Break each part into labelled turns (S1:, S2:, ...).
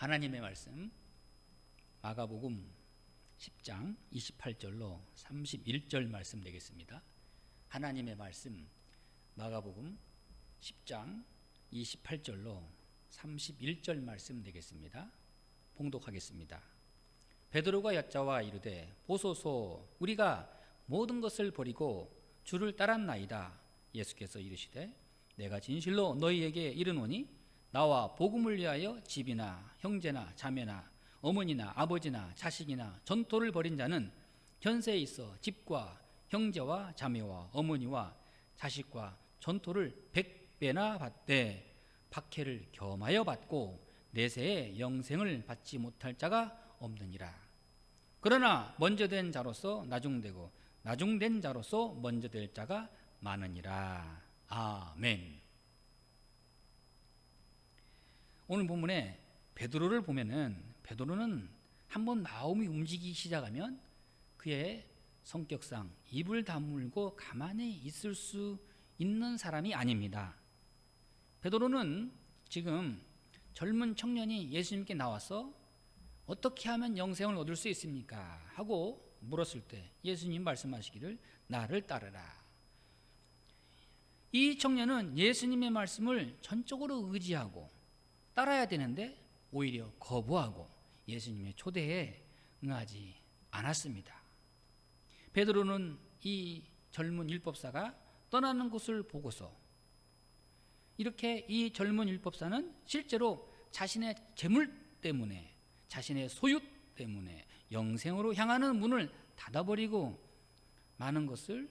S1: 하나님의 말씀 마가복음 10장 28절로 31절 말씀 되겠습니다. 하나님의 말씀 마가복음 10장 28절로 31절 말씀 되겠습니다. 봉독하겠습니다. 베드로가 여짜와 이르되 보소서 우리가 모든 것을 버리고 주를 따랐나이다. 예수께서 이르시되 내가 진실로 너희에게 이르노니 나와 복음을 위하여 집이나 형제나 자매나 어머니나 아버지나 자식이나 전토를 벌인 자는 현세에 있어 집과 형제와 자매와 어머니와 자식과 전토를 100배나 받되 박해를 겸하여 받고 내세에 영생을 받지 못할 자가 없느니라. 그러나 먼저 된 자로서 나중되고 나중된 자로서 먼저 될 자가 많으니라. 아멘. 오늘 본문에 베드로를 보면은 베드로는 한번 마음이 움직이기 시작하면 그의 성격상 입을 다물고 가만히 있을 수 있는 사람이 아닙니다. 베드로는 지금 젊은 청년이 예수님께 나와서 어떻게 하면 영생을 얻을 수 있습니까? 하고 물었을 때 예수님 말씀하시기를 나를 따르라. 이 청년은 예수님의 말씀을 전적으로 의지하고 따라야 되는데 오히려 거부하고 예수님의 초대에 응하지 않았습니다. 베드로는 이 젊은 율법사가 떠나는 것을 보고서 이렇게 이 젊은 율법사는 실제로 자신의 재물 때문에 자신의 소유 때문에 영생으로 향하는 문을 닫아버리고 많은 것을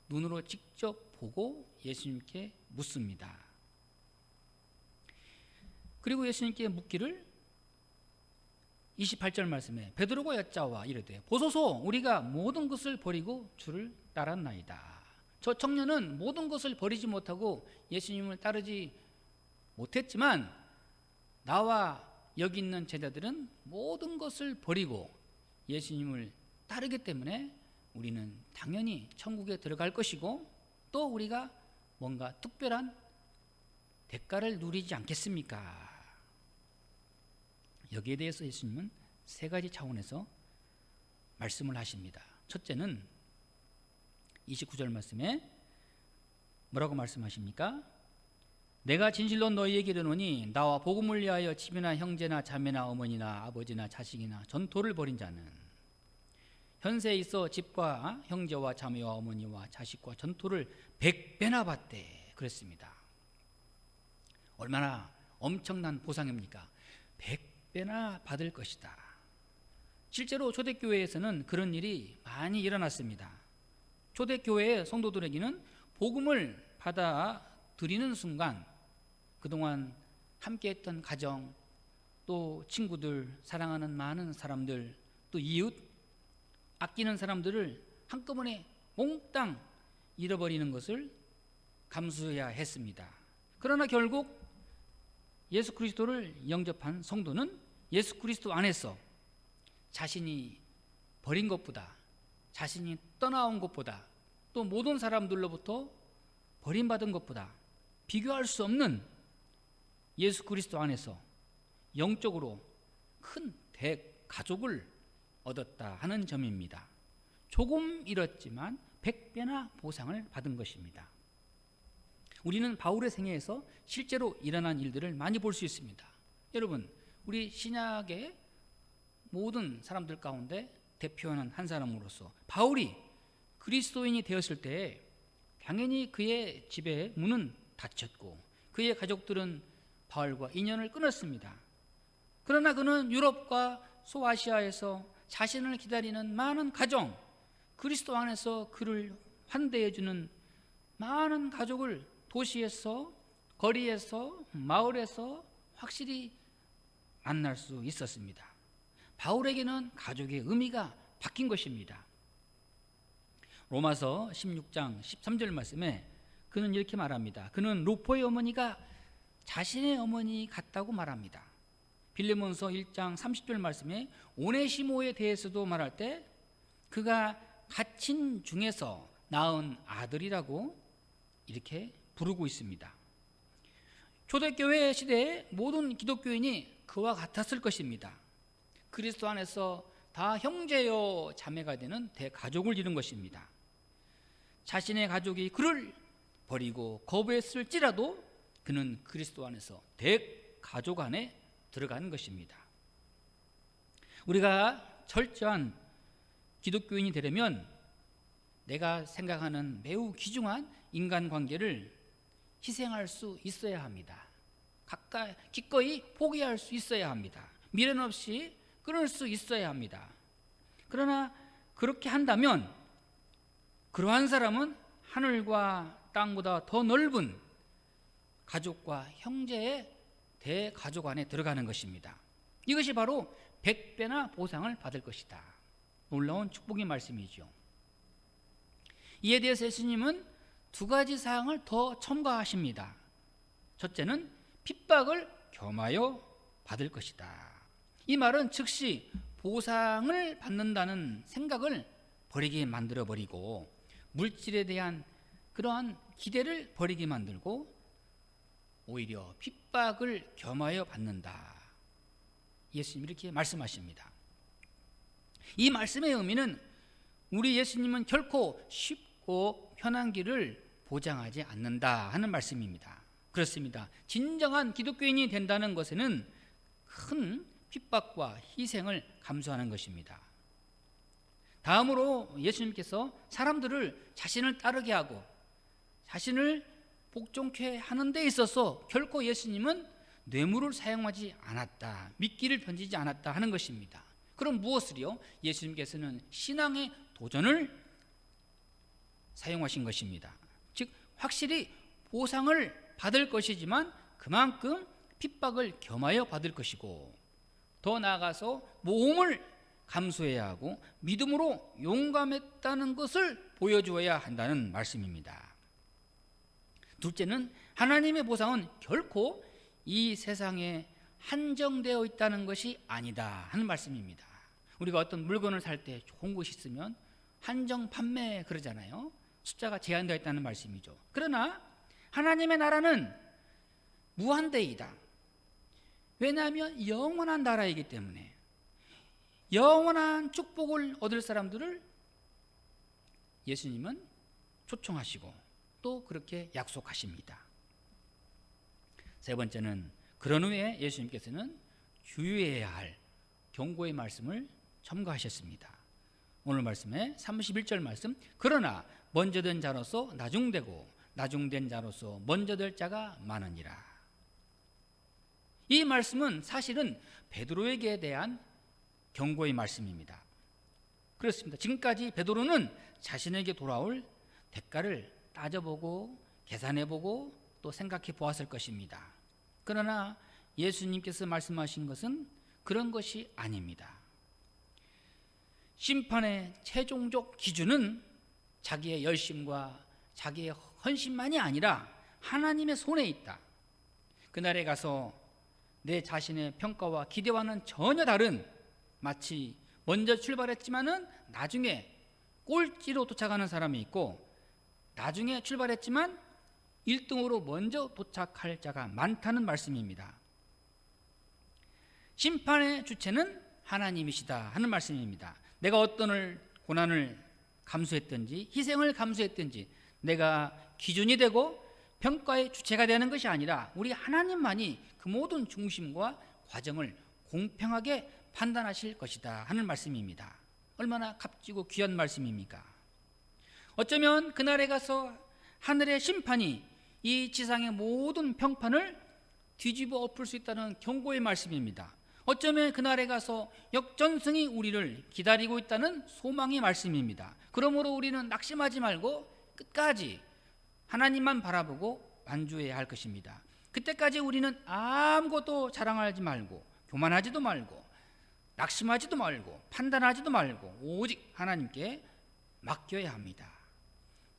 S1: 눈으로 직접 보고 예수님께 묻습니다. 그리고 예수님께 묻기를 28절 말씀에 베드로가 여짜와 이르되 보소서 우리가 모든 것을 버리고 주를 따랐나이다. 저 청년은 모든 것을 버리지 못하고 예수님을 따르지 못했지만 나와 여기 있는 제자들은 모든 것을 버리고 예수님을 따르기 때문에 우리는 당연히 천국에 들어갈 것이고 또 우리가 뭔가 특별한 대가를 누리지 않겠습니까? 여기에 대해서 예수님은 세 가지 차원에서 말씀을 하십니다. 첫째는 29절 말씀에 뭐라고 말씀하십니까? 내가 진실로 너희에게 이르노니 나와 복음을 위하여 집이나 형제나 자매나 어머니나 아버지나 자식이나 전토를 벌인 자는 현세에 있어 집과 형제와 자매와 어머니와 자식과 전토를 100배나 받되 그랬습니다. 얼마나 엄청난 보상입니까? 100배나 받을 것이다. 실제로 초대교회에서는 그런 일이 많이 일어났습니다. 초대교회의 성도들에게는 복음을 받아 드리는 순간 그동안 함께했던 가정, 또 친구들, 사랑하는 많은 사람들, 또 이웃, 아끼는 사람들을 한꺼번에 몽땅 잃어버리는 것을 감수해야 했습니다. 그러나 결국 예수 그리스도를 영접한 성도는 예수 그리스도 안에서 자신이 버린 것보다 자신이 떠나온 것보다 또 모든 사람들로부터 버림받은 것보다 비교할 수 없는 예수 그리스도 안에서 영적으로 큰 대가족을 얻었다 하는 점입니다. 조금 잃었지만 100배나 보상을 받은 것입니다. 우리는 바울의 생애에서 실제로 일어난 일들을 많이 볼 수 있습니다. 여러분, 우리 신약의 모든 사람들 가운데 대표하는 한 사람으로서 바울이 그리스도인이 되었을 때 당연히 그의 집의 문은 닫혔고 그의 가족들은 바울과 인연을 끊었습니다. 그러나 그는 유럽과 소아시아에서 자신을 기다리는 많은 가정, 그리스도 안에서 그를 환대해주는 많은 가족을 도시에서, 거리에서, 마을에서 확실히 만날 수 있었습니다. 바울에게는 가족의 의미가 바뀐 것입니다. 로마서 16장 13절 말씀에 그는 이렇게 말합니다. 그는 루포의 어머니가 자신의 어머니 같다고 말합니다. 빌레몬서 1장 30절 말씀에 오네시모에 대해서도 말할 때 그가 갇힌 중에서 낳은 아들이라고 이렇게 부르고 있습니다. 초대교회 시대에 모든 기독교인이 그와 같았을 것입니다. 그리스도 안에서 다 형제요 자매가 되는 대가족을 이룬 것입니다. 자신의 가족이 그를 버리고 거부했을지라도 그는 그리스도 안에서 대가족 안에 들어가는 것입니다. 우리가 철저한 기독교인이 되려면 내가 생각하는 매우 귀중한 인간관계를 희생할 수 있어야 합니다. 기꺼이 포기할 수 있어야 합니다. 미련 없이 끊을 수 있어야 합니다. 그러나 그렇게 한다면 그러한 사람은 하늘과 땅보다 더 넓은 가족과 형제의 대가족 안에 들어가는 것입니다. 이것이 바로 100배나 보상을 받을 것이다. 놀라운 축복의 말씀이죠. 이에 대해서 예수님은 두 가지 사항을 더 첨가하십니다. 첫째는 핍박을 겸하여 받을 것이다. 이 말은 즉시 보상을 받는다는 생각을 버리게 만들어버리고 물질에 대한 그러한 기대를 버리게 만들고 오히려 핍박을 겸하여 받는다. 예수님 이렇게 말씀하십니다. 이 말씀의 의미는 우리 예수님은 결코 쉽고 편한 길을 보장하지 않는다 하는 말씀입니다. 그렇습니다. 진정한 기독교인이 된다는 것에는 큰 핍박과 희생을 감수하는 것입니다. 다음으로 예수님께서 사람들을 자신을 따르게 하고 자신을 복종케 하는 데 있어서 결코 예수님은 뇌물을 사용하지 않았다, 미끼를 던지지 않았다 하는 것입니다. 그럼 무엇을요? 예수님께서는 신앙의 도전을 사용하신 것입니다. 즉 확실히 보상을 받을 것이지만 그만큼 핍박을 겸하여 받을 것이고 더 나아가서 모험을 감수해야 하고 믿음으로 용감했다는 것을 보여주어야 한다는 말씀입니다. 둘째는 하나님의 보상은 결코 이 세상에 한정되어 있다는 것이 아니다 하는 말씀입니다. 우리가 어떤 물건을 살 때 좋은 것이 있으면 한정 판매 그러잖아요. 숫자가 제한되어 있다는 말씀이죠. 그러나 하나님의 나라는 무한대이다. 왜냐하면 영원한 나라이기 때문에 영원한 축복을 얻을 사람들을 예수님은 초청하시고 또 그렇게 약속하십니다. 세 번째는 그런 후에 예수님께서는 주의해야 할 경고의 말씀을 첨가하셨습니다. 오늘 말씀에 31절 말씀, 그러나 먼저 된 자로서 나중되고 나중된 자로서 먼저 될 자가 많으니라. 이 말씀은 사실은 베드로에게 대한 경고의 말씀입니다. 그렇습니다. 지금까지 베드로는 자신에게 돌아올 대가를 따져보고 계산해보고 또 생각해 보았을 것입니다. 그러나 예수님께서 말씀하신 것은 그런 것이 아닙니다. 심판의 최종적 기준은 자기의 열심과 자기의 헌신만이 아니라 하나님의 손에 있다. 그날에 가서 내 자신의 평가와 기대와는 전혀 다른, 마치 먼저 출발했지만은 나중에 꼴찌로 도착하는 사람이 있고 나중에 출발했지만 1등으로 먼저 도착할 자가 많다는 말씀입니다. 심판의 주체는 하나님이시다 하는 말씀입니다. 내가 어떤 고난을 감수했든지 희생을 감수했든지 내가 기준이 되고 평가의 주체가 되는 것이 아니라 우리 하나님만이 그 모든 중심과 과정을 공평하게 판단하실 것이다 하는 말씀입니다. 얼마나 값지고 귀한 말씀입니까? 어쩌면 그날에 가서 하늘의 심판이 이 지상의 모든 평판을 뒤집어 엎을 수 있다는 경고의 말씀입니다. 어쩌면 그날에 가서 역전승이 우리를 기다리고 있다는 소망의 말씀입니다. 그러므로 우리는 낙심하지 말고 끝까지 하나님만 바라보고 완주해야 할 것입니다. 그때까지 우리는 아무것도 자랑하지 말고 교만하지도 말고 낙심하지도 말고 판단하지도 말고 오직 하나님께 맡겨야 합니다.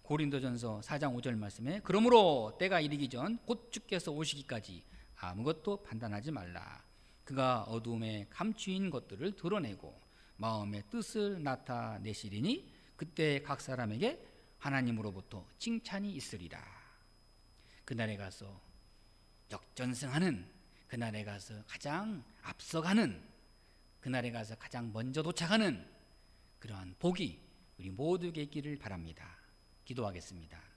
S1: 고린도전서 4장 5절 말씀에 그러므로 때가 이르기 전 곧 주께서 오시기까지 아무것도 판단하지 말라. 그가 어두움에 감추인 것들을 드러내고 마음의 뜻을 나타내시리니 그때 각 사람에게 하나님으로부터 칭찬이 있으리라. 그날에 가서 역전승하는 그날에 가서 가장 앞서가는, 그날에 가서 가장 먼저 도착하는 그러한 복이 우리 모두에게 있기를 바랍니다. 기도하겠습니다.